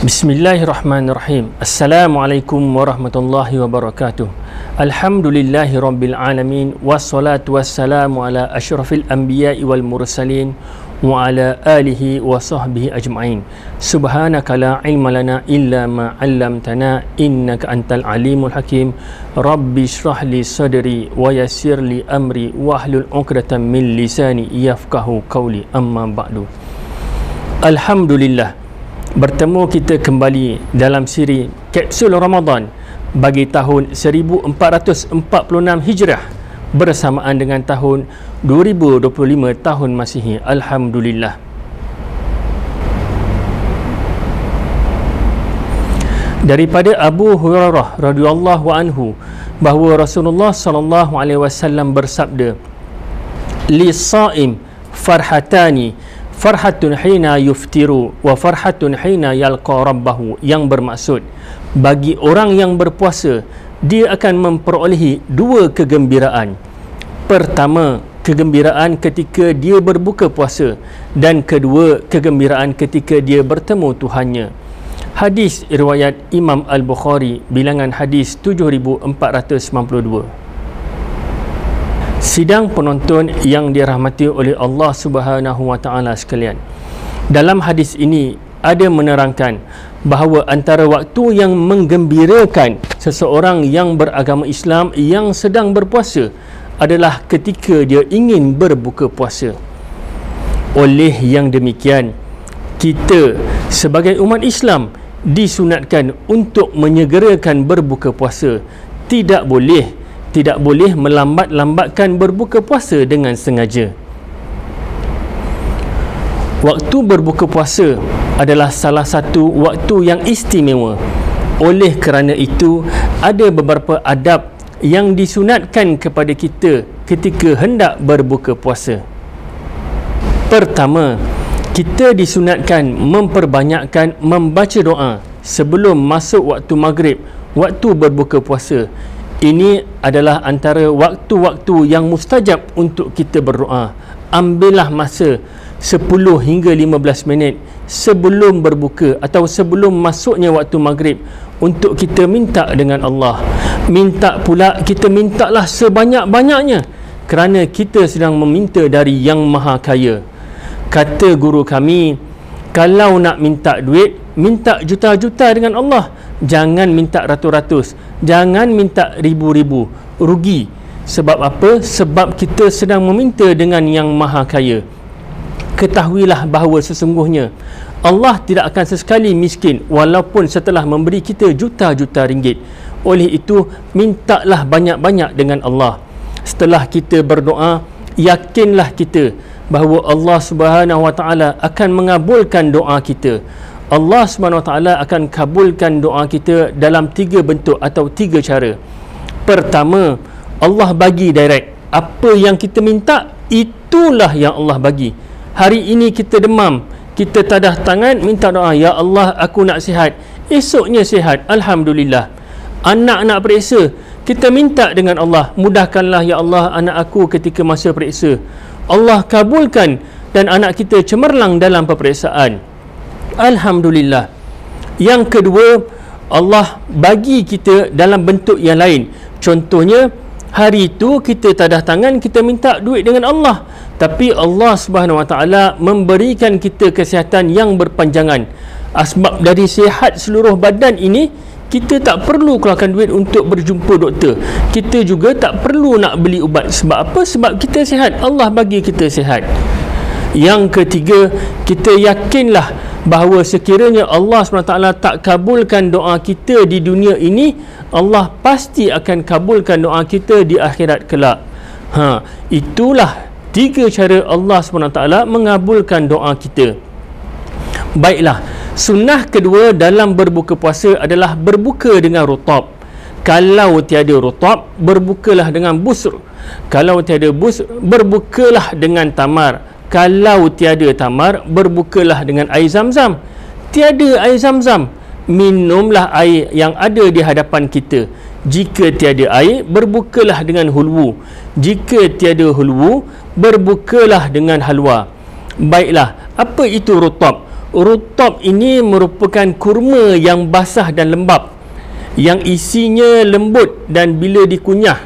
Bismillahirrahmanirrahim. Assalamualaikum warahmatullahi wabarakatuh. Alhamdulillahi rabbil alamin. Wassalatu wassalamu ala asyrafil anbiya'i wal mursalin wa ala alihi wa sahbihi ajma'in. Subhanaka la ilma lana illa ma 'allamtana innaka antal alimul hakim. Rabbi shrah li sadri wa yassir li amri wahlul 'uqdatam min lisani yafqahu qawli. Amma ba'du. Alhamdulillah, bertemu kita kembali dalam siri Kapsul Ramadan bagi tahun 1446 Hijrah bersamaan dengan tahun 2025 tahun Masihi. Alhamdulillah. Daripada Abu Hurairah radhiyallahu anhu bahawa Rasulullah sallallahu alaihi wasallam bersabda, "Lis-shaim farhatani, farhatun hina yuftiru wa farhatun hina yalqa rabbahu," yang bermaksud bagi orang yang berpuasa dia akan memperolehi dua kegembiraan. Pertama, kegembiraan ketika dia berbuka puasa, dan kedua, kegembiraan ketika dia bertemu Tuhannya. Hadis riwayat Imam Al-Bukhari, bilangan hadis 7492. Sidang penonton yang dirahmati oleh Allah Subhanahu wa taala sekalian, dalam hadis ini ada menerangkan bahawa antara waktu yang menggembirakan seseorang yang beragama Islam yang sedang berpuasa adalah ketika dia ingin berbuka puasa. Oleh yang demikian, kita sebagai umat Islam disunatkan untuk menyegerakan berbuka puasa. Tidak boleh melambat-lambatkan berbuka puasa dengan sengaja. Waktu berbuka puasa adalah salah satu waktu yang istimewa. Oleh kerana itu, ada beberapa adab yang disunatkan kepada kita ketika hendak berbuka puasa. Pertama, kita disunatkan memperbanyakkan membaca doa sebelum masuk waktu maghrib, waktu berbuka puasa. Ini adalah antara waktu-waktu yang mustajab untuk kita berdoa. Ambillah masa 10 hingga 15 minit sebelum berbuka atau sebelum masuknya waktu maghrib untuk kita minta dengan Allah. Kita mintalah sebanyak-banyaknya kerana kita sedang meminta dari Yang Maha Kaya. Kata guru kami, kalau nak minta duit, minta juta-juta dengan Allah. Jangan minta ratus-ratus, jangan minta ribu-ribu, rugi. Sebab apa? Sebab kita sedang meminta dengan Yang Maha Kaya. Ketahuilah bahawa sesungguhnya Allah tidak akan sesekali miskin walaupun setelah memberi kita juta-juta ringgit. Oleh itu, mintalah banyak-banyak dengan Allah. Setelah kita berdoa, yakinlah kita bahawa Allah Subhanahu wa taala akan mengabulkan doa kita. Allah Subhanahu wa taala akan kabulkan doa kita dalam 3 bentuk atau 3 cara. Pertama, Allah bagi direct. Apa yang kita minta, itulah yang Allah bagi. Hari ini kita demam, kita tadah tangan minta doa, ya Allah aku nak sihat. Esoknya sihat, alhamdulillah. Anak nak periksa, kita minta dengan Allah, mudahkanlah ya Allah anak aku ketika masa periksa. Allah kabulkan dan anak kita cemerlang dalam peperiksaan, alhamdulillah. Yang kedua, Allah bagi kita dalam bentuk yang lain. Contohnya, hari itu kita tadah tangan, kita minta duit dengan Allah, tapi Allah Subhanahu wa taala memberikan kita kesihatan yang berpanjangan. Sebab dari sihat seluruh badan ini, kita tak perlu keluarkan duit untuk berjumpa doktor. Kita juga tak perlu nak beli ubat. Sebab apa? Sebab kita sihat. Allah bagi kita sihat. Yang ketiga, kita yakinlah bahawa sekiranya Allah SWT tak kabulkan doa kita di dunia ini, Allah pasti akan kabulkan doa kita di akhirat kelak. Itulah 3 cara Allah SWT mengabulkan doa kita. Baiklah, sunnah kedua dalam berbuka puasa adalah berbuka dengan rutab. Kalau tiada rutab, berbukalah dengan busr. Kalau tiada busr, berbukalah dengan tamar. Kalau tiada tamar, berbukalah dengan air zam-zam. Tiada air zam-zam, minumlah air yang ada di hadapan kita. Jika tiada air, berbukalah dengan hulwu. Jika tiada hulwu, berbukalah dengan halwa. Baiklah, apa itu rutab? Rutab ini merupakan kurma yang basah dan lembap, yang isinya lembut dan bila dikunyah.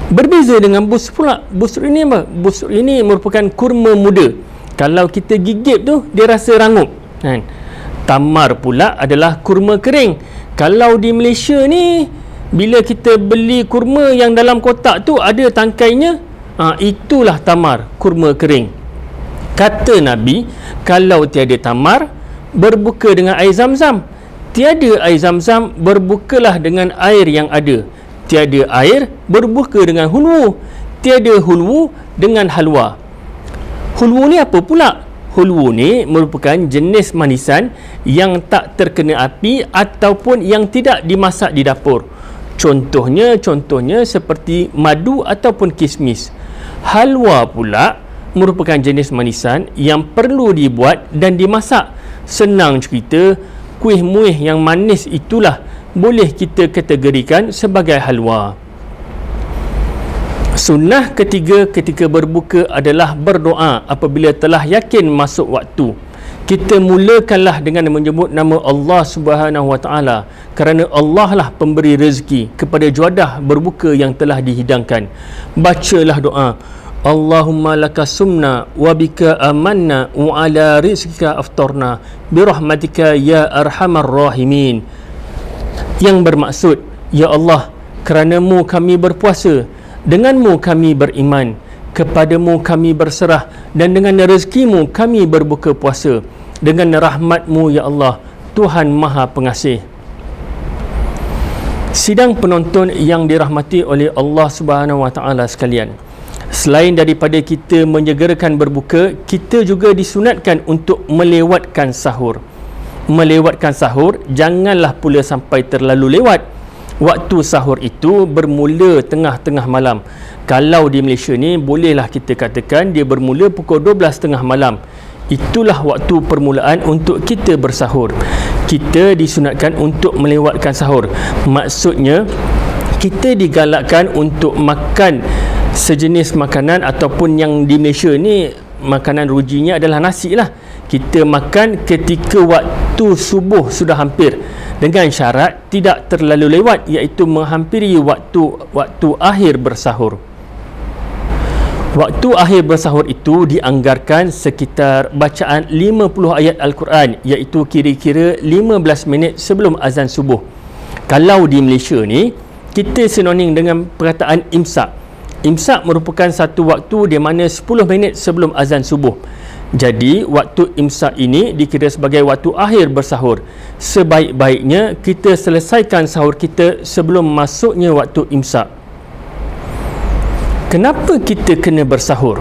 Berbeza dengan busur pula. Busur ini apa? Busur ini merupakan kurma muda. Kalau kita gigit tu, dia rasa rangup. Kan? Tamar pula adalah kurma kering. Kalau di Malaysia ni, bila kita beli kurma yang dalam kotak tu ada tangkainya, itulah tamar, kurma kering. Kata Nabi, kalau tiada tamar, berbuka dengan air zam-zam. Tiada air zam-zam, berbukalah dengan air yang ada. Tiada air, berbuka dengan hulwu. Tiada hulwu, dengan halwa. Hulwu ni apa pula? Hulwu ni merupakan jenis manisan yang tak terkena api ataupun yang tidak dimasak di dapur. Contohnya seperti madu ataupun kismis. Halwa pula merupakan jenis manisan yang perlu dibuat dan dimasak. Senang cerita, kuih muih yang manis itulah boleh kita kategorikan sebagai halwa. Sunnah ketiga ketika berbuka adalah berdoa apabila telah yakin masuk waktu. Kita mulakanlah dengan menyebut nama Allah Subhanahu Wa Taala, kerana Allah lah pemberi rezeki kepada juadah berbuka yang telah dihidangkan. Bacalah doa, Allahumma laka sumna wa bika amanna wa ala rizqika aftarna birahmatika ya arhamar rahimin. Yang bermaksud, ya Allah, kerana-Mu kami berpuasa, dengan-Mu kami beriman, kepadamu kami berserah, dan dengan rezekimu kami berbuka puasa, dengan rahmat-Mu ya Allah, Tuhan Maha Pengasih. Sidang penonton yang dirahmati oleh Allah Subhanahu Wa Taala sekalian, selain daripada kita menyegerakan berbuka, kita juga disunatkan untuk melewatkan sahur. Melewatkan sahur, janganlah pula sampai terlalu lewat. Waktu sahur itu bermula tengah-tengah malam. Kalau di Malaysia ni, bolehlah kita katakan dia bermula pukul 12.30 malam. Itulah waktu permulaan untuk kita bersahur. Kita disunatkan untuk melewatkan sahur. Maksudnya, kita digalakkan untuk makan sejenis makanan, ataupun yang di Malaysia ni makanan rujinya adalah nasi lah. Kita makan ketika waktu subuh sudah hampir, dengan syarat tidak terlalu lewat, iaitu menghampiri waktu akhir bersahur. Waktu akhir bersahur itu dianggarkan sekitar bacaan 50 ayat Al-Quran, iaitu kira-kira 15 minit sebelum azan subuh. Kalau di Malaysia ni, kita sinonim dengan perkataan imsak. Imsak merupakan satu waktu di mana 10 minit sebelum azan subuh. Jadi, waktu imsak ini dikira sebagai waktu akhir bersahur. Sebaik-baiknya kita selesaikan sahur kita sebelum masuknya waktu imsak. Kenapa kita kena bersahur?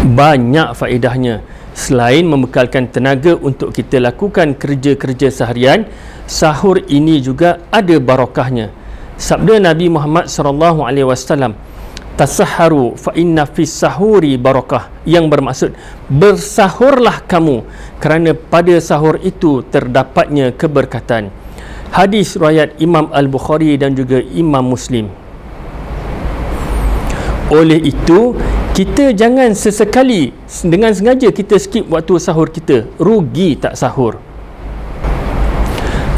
Banyak faedahnya. Selain membekalkan tenaga untuk kita lakukan kerja-kerja seharian, sahur ini juga ada barakahnya. Sabda Nabi Muhammad SAW, tasahharu fa inna fis sahuri barakah, yang bermaksud bersahurlah kamu kerana pada sahur itu terdapatnya keberkatan. Hadis riwayat Imam Al-Bukhari dan juga Imam Muslim. Oleh itu, kita jangan sesekali dengan sengaja kita skip waktu sahur kita, rugi tak sahur.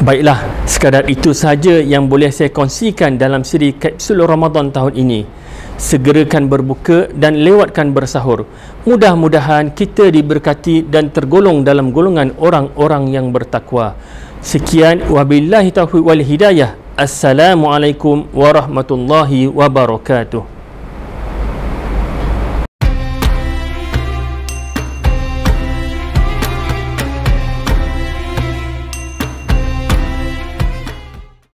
Baiklah, sekadar itu saja yang boleh saya kongsikan dalam siri kapsul Ramadan tahun ini. Segerakan berbuka dan lewatkan bersahur. Mudah-mudahan kita diberkati dan tergolong dalam golongan orang-orang yang bertakwa. Sekian, wabillahi taufiq wal hidayah. Assalamualaikum warahmatullahi wabarakatuh.